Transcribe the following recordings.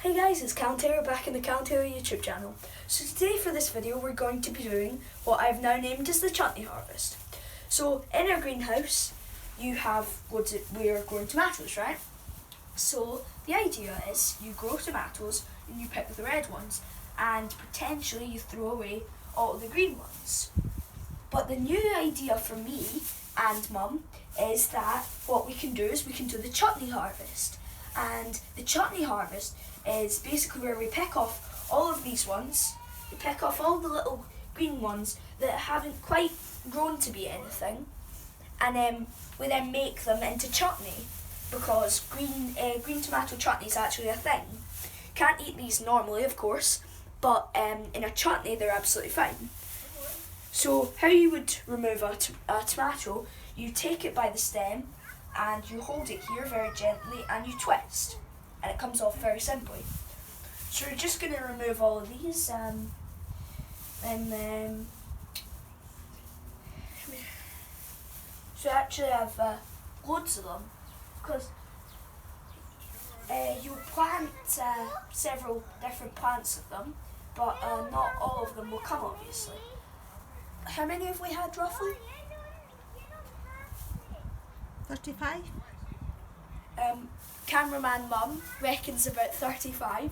Hey guys, it's Calentero back in the Calentero YouTube channel. So today for this video we're going to be doing what I've now named as the chutney harvest. So in our greenhouse we are growing tomatoes, right? So the idea is you grow tomatoes and you pick the red ones and potentially you throw away all the green ones. But the new idea for me and Mum is that what we can do is we can do the chutney harvest. And the chutney harvest is basically where we pick off all of these ones, we pick off all the little green ones that haven't quite grown to be anything, and then we make them into chutney, because green tomato chutney is actually a thing. Can't eat these normally, of course, but in a chutney they're absolutely fine. So how you would remove a tomato, you take it by the stem and you hold it here very gently and you twist and it comes off very simply. So we're just going to remove all of these and then so I actually have loads of them, because you'll plant several different plants of them, but not all of them will come, obviously. How many have we had roughly? 35. Cameraman Mum reckons about 35.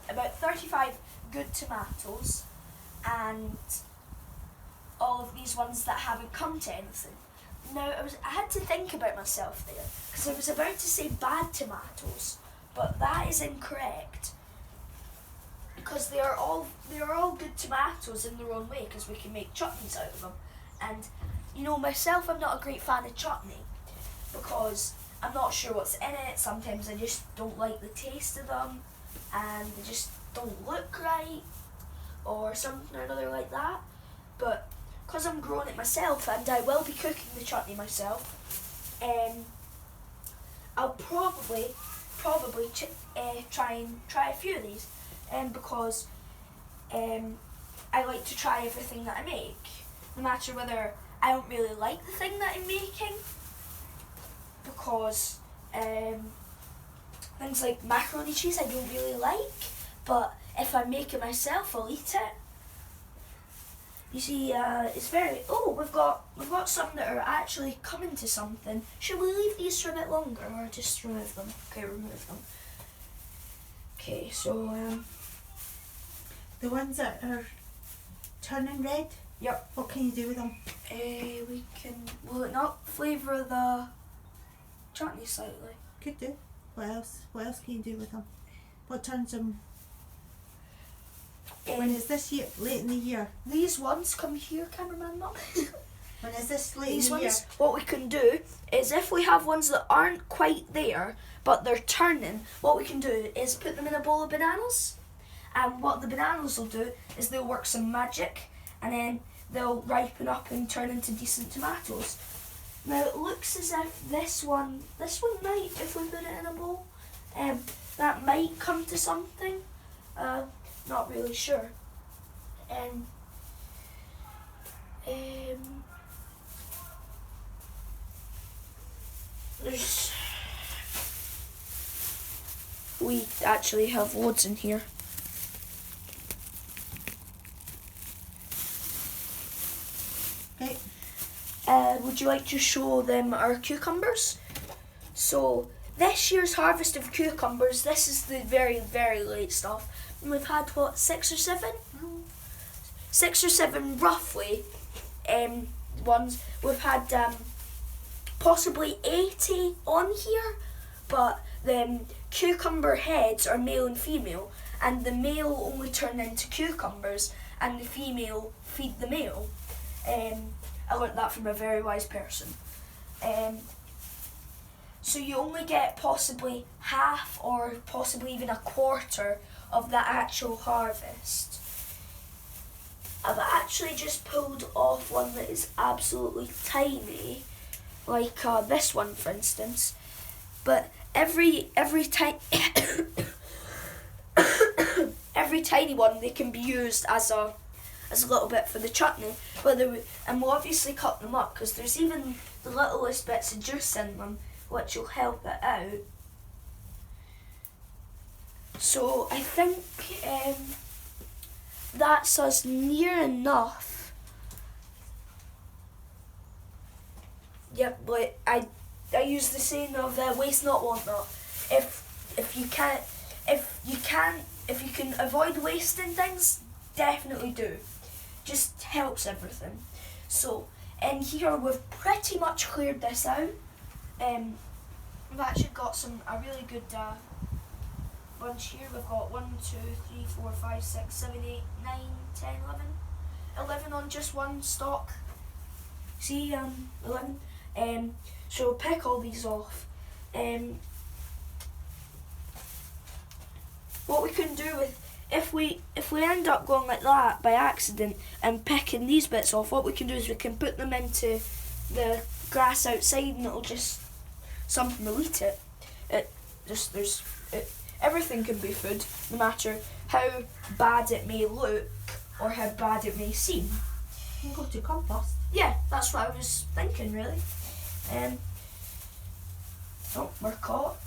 About 35 good tomatoes, and all of these ones that haven't come to anything. Now I had to think about myself there, because I was about to say bad tomatoes, but that is incorrect. Because they are all good tomatoes in their own way, because we can make chutneys out of them. And you know, myself, I'm not a great fan of chutney, because I'm not sure what's in it. Sometimes I just don't like the taste of them, and they just don't look right, or something or another like that. But because I'm growing it myself, and I will be cooking the chutney myself, I'll probably try a few of these, because I like to try everything that I make, no matter whether I don't really like the thing that I'm making, because things like macaroni cheese I don't really like, but if I make it myself I'll eat it. You see, it's very, we've got some that are actually coming to something. Should we leave these for a bit longer or just remove them? Okay, remove them. Okay, so The ones that are turning red? Yep. What can you do with them? Will it not flavour the chutney slightly? Could do. What else? What else can you do with them? What turns them? When is this year? Late in the year? These ones, come here, cameraman Mum. When is this late These in the ones, year? what we can do is, if we have ones that aren't quite there, but they're turning, what we can do is put them in a bowl of bananas. And what the bananas will do is they'll work some magic, and then they'll ripen up and turn into decent tomatoes. Now it looks as if this one might, if we put it in a bowl, that might come to something. Not really sure. We actually have loads in here. Okay. Would you like to show them our cucumbers? So this year's harvest of cucumbers, this is the very, very late stuff. And we've had, what, 6 or 7? 6 or 7 roughly ones. We've had possibly 80 on here, but the cucumber heads are male and female, and the male only turn into cucumbers and the female feed the male. I learnt that from a very wise person. So you only get possibly half or possibly even a quarter of the actual harvest. I've actually just pulled off one that is absolutely tiny, like this one for instance. But every tiny one, they can be used as a little bit for the chutney. And we'll obviously cut them up, because there's even the littlest bits of juice in them, which will help it out. So I think that's us near enough. Yep, but I use the saying of waste not, want not. If you can avoid wasting things, definitely do. Just helps everything. So in here we've pretty much cleared this out. We've actually got a really good bunch here. We've got 1, 2, 3, 4, 5, 6, 7, 8, 9, 10, 11 on just one stalk. See, 11. So we'll pick all these off. What we can do with, if we end up going like that by accident and picking these bits off, what we can do is we can put them into the grass outside and it'll just, something will eat it. Everything can be food, no matter how bad it may look or how bad it may seem. You can go to compost. Yeah, that's what I was thinking, really. Oh, we're caught.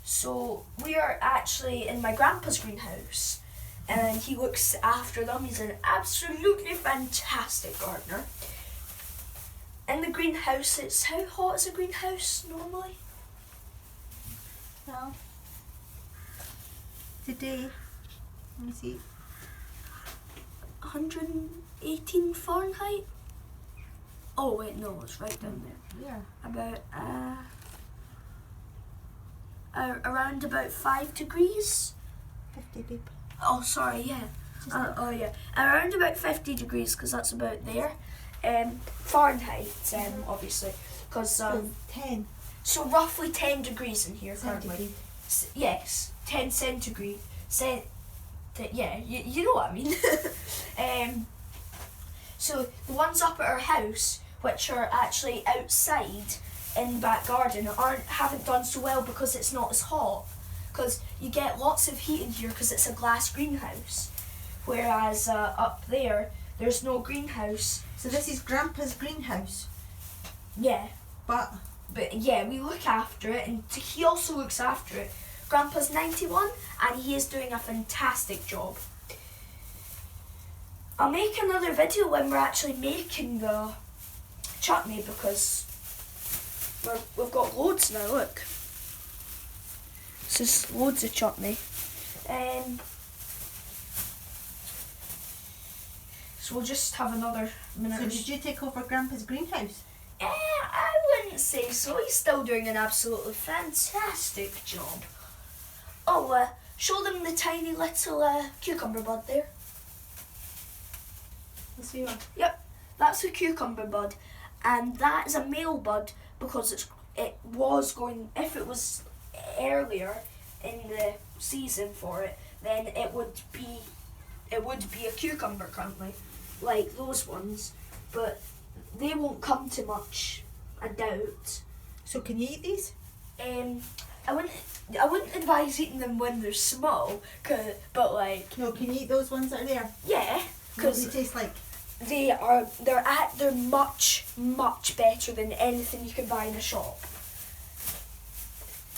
So we are actually in my grandpa's greenhouse, and he looks after them. He's an absolutely fantastic gardener. In the greenhouse, how hot is a greenhouse normally? Well, today, let me see. 118 Fahrenheit? Oh wait, no, it's right down there. Yeah. About around about 5 degrees. 50 people. Oh, sorry, yeah. Oh yeah, around about 50 degrees, because that's about there. Fahrenheit, obviously, because 10. so roughly 10 degrees in here currently. Centigrade. Yes, 10 centigrade. Yeah, you know what I mean. So the ones up at our house, which are actually outside in the back garden, haven't done so well because it's not as hot. Because you get lots of heat in here because it's a glass greenhouse, whereas up there there's no greenhouse. So this is Grandpa's greenhouse. Yeah. But Yeah, we look after it, and he also looks after it. Grandpa's 91 and he is doing a fantastic job. I'll make another video when we're actually making the chutney, because we've got loads now, look. This is loads of chutney. So we'll just have another minute. So did you take over Grandpa's greenhouse? I wouldn't say so. He's still doing an absolutely fantastic job. Oh, show them the tiny little cucumber bud there. Let's see one. Yep, that's a cucumber bud, and that is a male bud because it was going. If it was earlier in the season for it, then it would be a cucumber currently, like those ones, but they won't come to much, I doubt. So can you eat these? I wouldn't advise eating them when they're small, but like. No, can you eat those ones that are there? Yeah, What do because they taste like? they're much better than anything you can buy in a shop.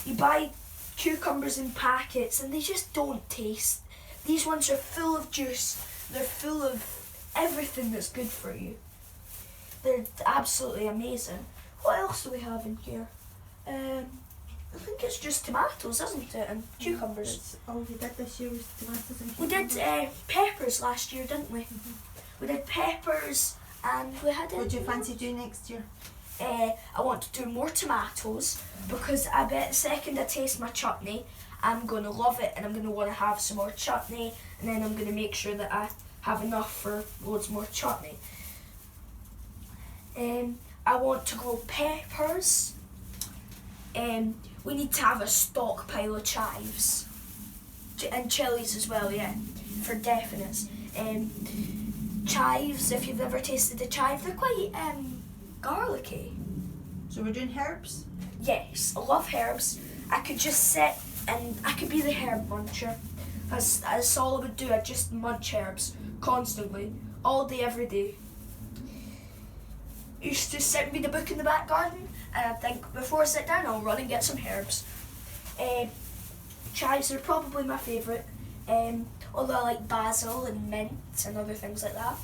You buy cucumbers in packets and they just don't taste. These ones are full of juice. They're full of everything that's good for you. They're absolutely amazing. What else do we have in here? I think it's just tomatoes, isn't it, and cucumbers. That's all we did this year was tomatoes and We cucumbers. did peppers last year, didn't we? We did peppers and we had. What do you fancy doing next year? I want to do more tomatoes, because I bet the second I taste my chutney, I'm going to love it and I'm going to want to have some more chutney, and then I'm going to make sure that I have enough for loads more chutney. I want to grow peppers. We need to have a stockpile of chives. And chilies as well, yeah, for definite. Chives, if you've ever tasted a chive, they're quite garlicky. So we're doing herbs? Yes, I love herbs. I could just sit and I could be the herb muncher. That's all I would do. I'd just munch herbs constantly, all day, every day. Used to sit and read a book in the back garden, and I'd think, before I sit down, I'll run and get some herbs. Chives are probably my favourite, although I like basil and mint and other things like that.